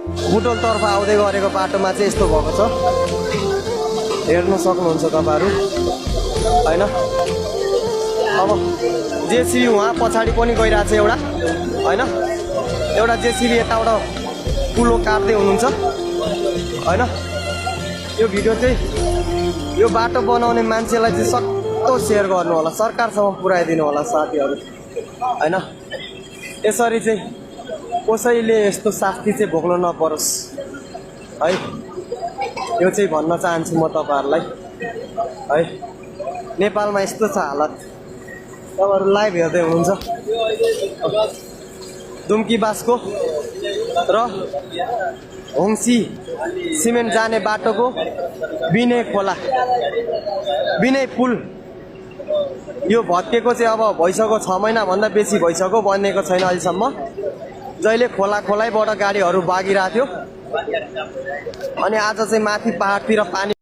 बुटोलतर्फ आउँदै गरेको बाटोमा चाहिँ यस्तो भएको छ, हेर्न सक्नुहुन्छ तपाईँहरू हैन। अब जेसीबी उहाँ पछाडि पनि गइरहेछ एउटा हैन, एउटा जेसीबी यताबाट पुलो काट्दै हुनुहुन्छ हैन। यो भिडियो चाहिँ यो बाटो बनाउने मान्छेलाई चाहिँ सक्दो सेयर गर्नु होला, सरकारसम्म पुर्याइदिनु होला साथीहरू हैन। यसरी चाहिँ कसैले यस्तो शास्ति चाहिँ भोग्नु नपरोस् है, यो चाहिँ भन्न चाहन्छु म तपाईँहरूलाई है। नेपालमा यस्तो छ हालत, तपाईँहरू लाइभ हेर्दै हुनुहुन्छ। दुम्की बासको र होङसी सिमेन्ट जाने बाटोको विनय खोला, विनय पुल यो भत्केको चाहिँ अब भइसक्यो 6 महिनाभन्दा बेसी भइसक्यो, बनेको छैन अहिलेसम्म। जहिले खोलाबाट गाडीहरू बागिरहेको थियो अनि आज चाहिँ माथि पहाडतिर पानी